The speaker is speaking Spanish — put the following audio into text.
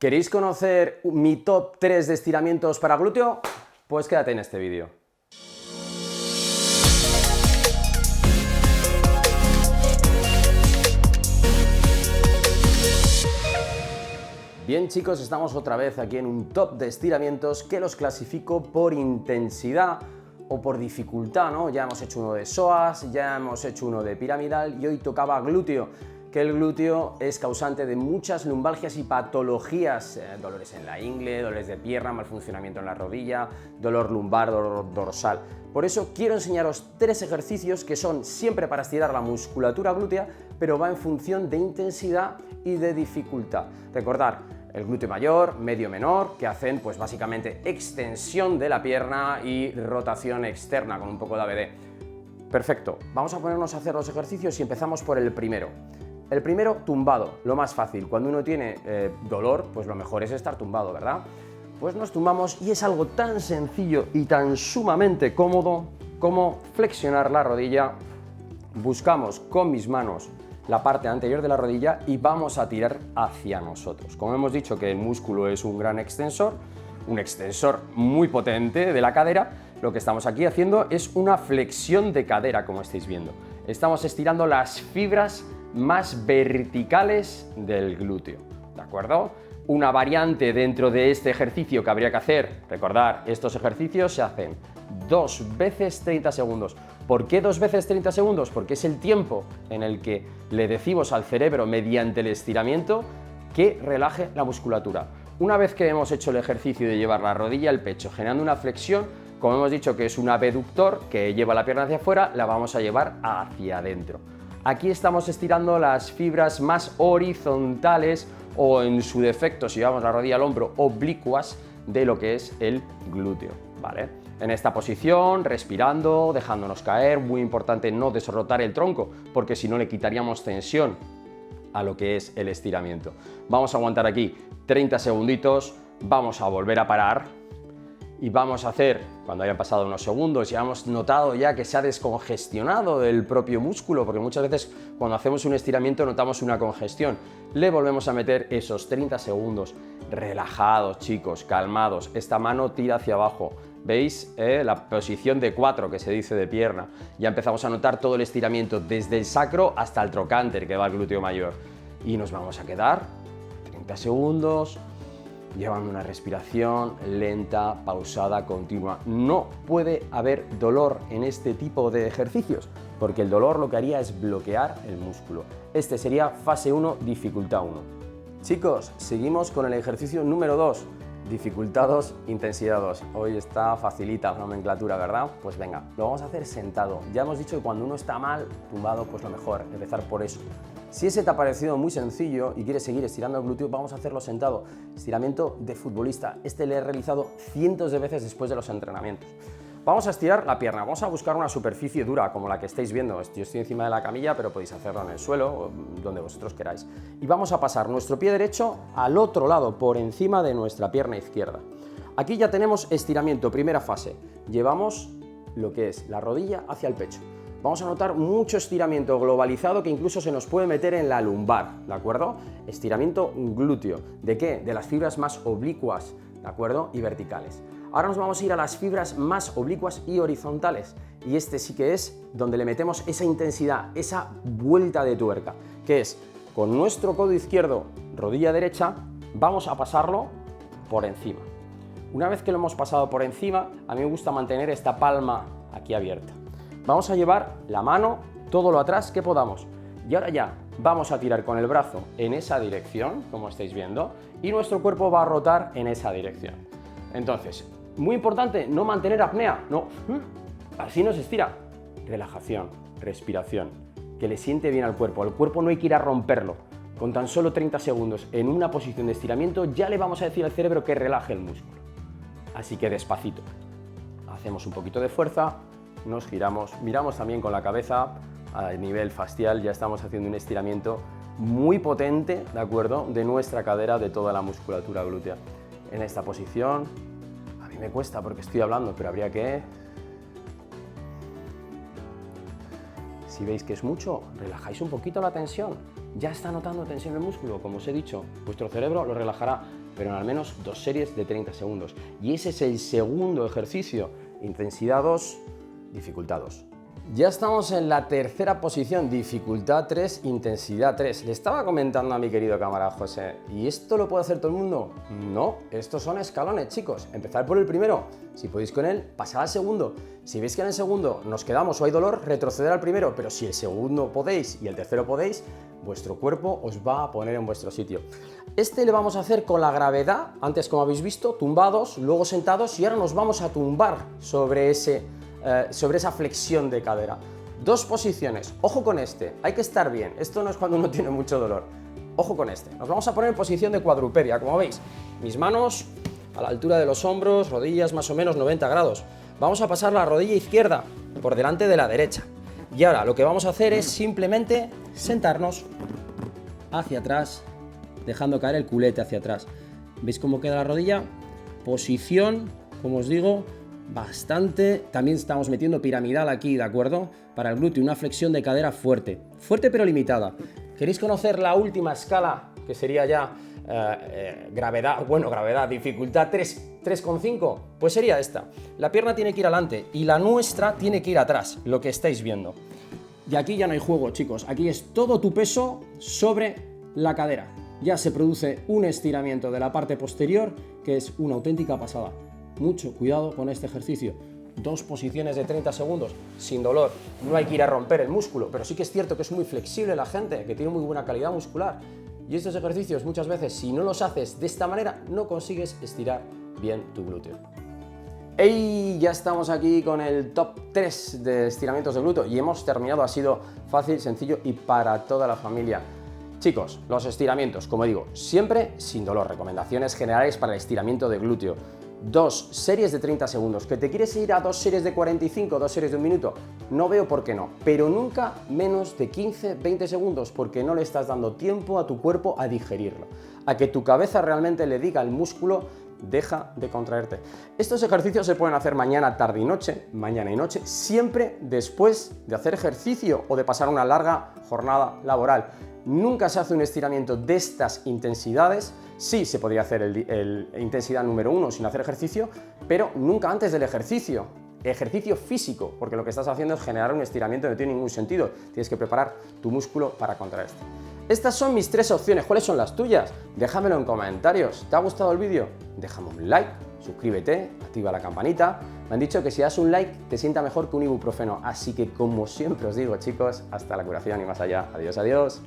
¿Queréis conocer mi top 3 de estiramientos para glúteo? Pues quédate en este vídeo. Bien chicos, estamos otra vez aquí en un top de estiramientos que los clasifico por intensidad o por dificultad, ¿no? Ya hemos hecho uno de psoas, ya hemos hecho uno de piramidal y hoy tocaba glúteo, que el glúteo es causante de muchas lumbalgias y patologías, dolores en la ingle, dolores de pierna, mal funcionamiento en la rodilla, dolor lumbar, dolor dorsal. Por eso quiero enseñaros 3 ejercicios que son siempre para estirar la musculatura glútea, pero va en función de intensidad y de dificultad. Recordad, el glúteo mayor, medio, menor, que hacen pues básicamente extensión de la pierna y rotación externa con un poco de ABD. Perfecto, vamos a ponernos a hacer los ejercicios y empezamos por el primero. El primero, tumbado, lo más fácil. Cuando uno tiene dolor, pues lo mejor es estar tumbado, ¿verdad? Pues nos tumbamos y es algo tan sencillo y tan sumamente cómodo como flexionar la rodilla. Buscamos con mis manos la parte anterior de la rodilla y vamos a tirar hacia nosotros. Como hemos dicho que el músculo es un gran extensor, un extensor muy potente de la cadera, lo que estamos aquí haciendo es una flexión de cadera, como estáis viendo. Estamos estirando las fibras más verticales del glúteo, ¿de acuerdo? Una variante dentro de este ejercicio que habría que hacer, recordar, estos ejercicios se hacen 2 veces 30 segundos. ¿Por qué 2 veces 30 segundos? Porque es el tiempo en el que le decimos al cerebro mediante el estiramiento que relaje la musculatura. Una vez que hemos hecho el ejercicio de llevar la rodilla al pecho generando una flexión, como hemos dicho que es un abductor que lleva la pierna hacia afuera, la vamos a llevar hacia adentro. Aquí estamos estirando las fibras más horizontales o en su defecto, si llevamos la rodilla al hombro, oblicuas de lo que es el glúteo, ¿vale? En esta posición, respirando, dejándonos caer, muy importante no desrotar el tronco, porque si no le quitaríamos tensión a lo que es el estiramiento. Vamos a aguantar aquí 30 segunditos, vamos a volver a parar y vamos a hacer, cuando hayan pasado unos segundos y hemos notado ya que se ha descongestionado el propio músculo, porque muchas veces cuando hacemos un estiramiento notamos una congestión, le volvemos a meter esos 30 segundos, relajados chicos, calmados, esta mano tira hacia abajo, ¿veis? La posición de 4 que se dice de pierna, ya empezamos a notar todo el estiramiento desde el sacro hasta el trocánter que va al glúteo mayor y nos vamos a quedar 30 segundos, llevando una respiración lenta, pausada, continua. No puede haber dolor en este tipo de ejercicios, porque el dolor lo que haría es bloquear el músculo. Este sería fase 1, dificultad 1. Chicos, seguimos con el ejercicio número 2, dificultad 2, intensidad 2. Hoy está facilita la nomenclatura, ¿verdad? Pues venga, lo vamos a hacer sentado. Ya hemos dicho que cuando uno está mal, tumbado, pues lo mejor, empezar por eso. Si ese te ha parecido muy sencillo y quieres seguir estirando el glúteo, vamos a hacerlo sentado. Estiramiento de futbolista. Este le he realizado cientos de veces después de los entrenamientos. Vamos a estirar la pierna, vamos a buscar una superficie dura como la que estáis viendo. Yo estoy encima de la camilla, pero podéis hacerlo en el suelo o donde vosotros queráis. Y vamos a pasar nuestro pie derecho al otro lado, por encima de nuestra pierna izquierda. Aquí ya tenemos estiramiento, primera fase. Llevamos lo que es la rodilla hacia el pecho. Vamos a notar mucho estiramiento globalizado que incluso se nos puede meter en la lumbar, ¿de acuerdo? Estiramiento glúteo. ¿De qué? De las fibras más oblicuas, ¿de acuerdo? Y verticales. Ahora nos vamos a ir a las fibras más oblicuas y horizontales. Y este sí que es donde le metemos esa intensidad, esa vuelta de tuerca, que es con nuestro codo izquierdo, rodilla derecha, vamos a pasarlo por encima. Una vez que lo hemos pasado por encima, a mí me gusta mantener esta palma aquí abierta. Vamos a llevar la mano todo lo atrás que podamos y ahora ya vamos a tirar con el brazo en esa dirección, como estáis viendo, y nuestro cuerpo va a rotar en esa dirección. Entonces, muy importante, no mantener apnea, no, así no se estira. Relajación, respiración, que le siente bien al cuerpo no hay que ir a romperlo. Con tan solo 30 segundos en una posición de estiramiento ya le vamos a decir al cerebro que relaje el músculo. Así que despacito, hacemos un poquito de fuerza, nos giramos, miramos también con la cabeza a nivel facial, ya estamos haciendo un estiramiento muy potente, ¿de acuerdo?, de nuestra cadera, de toda la musculatura glútea. En esta posición, a mí me cuesta porque estoy hablando, pero habría que... Si veis que es mucho, relajáis un poquito la tensión ya está notando tensión en el músculo. Como os he dicho, vuestro cerebro lo relajará, pero en al menos 2 series de 30 segundos. Y ese es el segundo ejercicio, intensidad 2, dificultad 2. Ya estamos en la tercera posición, dificultad 3, intensidad 3. Le estaba comentando a mi querido camarada José, ¿y esto lo puede hacer todo el mundo? No, estos son escalones, chicos. Empezar por el primero, si podéis con él, pasad al segundo. Si veis que en el segundo nos quedamos o hay dolor, retroceder al primero, pero si el segundo podéis y el tercero podéis, vuestro cuerpo os va a poner en vuestro sitio. Este le vamos a hacer con la gravedad, antes como habéis visto, tumbados, luego sentados, y ahora nos vamos a tumbar sobre esa flexión de cadera. 2 posiciones, ojo con este, hay que estar bien, esto no es cuando uno tiene mucho dolor, ojo con este. Nos vamos a poner en posición de cuadrupedia, como veis, mis manos a la altura de los hombros, rodillas más o menos 90 grados. Vamos a pasar la rodilla izquierda por delante de la derecha. Y ahora lo que vamos a hacer es simplemente sentarnos hacia atrás, dejando caer el culete hacia atrás. ¿Veis cómo queda la rodilla? Posición, como os digo, bastante. También estamos metiendo piramidal aquí, ¿de acuerdo? Para el glúteo, una flexión de cadera fuerte. Fuerte pero limitada. ¿Queréis conocer la última escala? Que sería ya gravedad, dificultad 3,5. Pues sería esta. La pierna tiene que ir adelante y la nuestra tiene que ir atrás, lo que estáis viendo. Y aquí ya no hay juego, chicos. Aquí es todo tu peso sobre la cadera. Ya se produce un estiramiento de la parte posterior que es una auténtica pasada. Mucho cuidado con este ejercicio. 2 posiciones de 30 segundos sin dolor. No hay que ir a romper el músculo, pero sí que es cierto que es muy flexible la gente, que tiene muy buena calidad muscular. Y estos ejercicios muchas veces, si no los haces de esta manera, no consigues estirar bien tu glúteo. ¡Hey! Ya estamos aquí con el top 3 de estiramientos de glúteo y hemos terminado. Ha sido fácil, sencillo y para toda la familia. Chicos, los estiramientos, como digo, siempre sin dolor. Recomendaciones generales para el estiramiento de glúteo. 2 series de 30 segundos. ¿Que te quieres ir a 2 series de 45, 2 series de 1 minuto? No veo por qué no, pero nunca menos de 15-20 segundos, porque no le estás dando tiempo a tu cuerpo a digerirlo, a que tu cabeza realmente le diga al músculo, deja de contraerte. Estos ejercicios se pueden hacer mañana, tarde y noche, mañana y noche, siempre después de hacer ejercicio o de pasar una larga jornada laboral. Nunca se hace un estiramiento de estas intensidades. Sí se podría hacer el intensidad número 1 sin hacer ejercicio, pero nunca antes del ejercicio. Ejercicio físico, porque lo que estás haciendo es generar un estiramiento que no tiene ningún sentido. Tienes que preparar tu músculo para contrarrestar. Estas son mis 3 opciones. ¿Cuáles son las tuyas? Déjamelo en comentarios. ¿Te ha gustado el vídeo? Déjame un like, suscríbete, activa la campanita. Me han dicho que si das un like te sienta mejor que un ibuprofeno. Así que, como siempre os digo, chicos, hasta la curación y más allá. Adiós, adiós.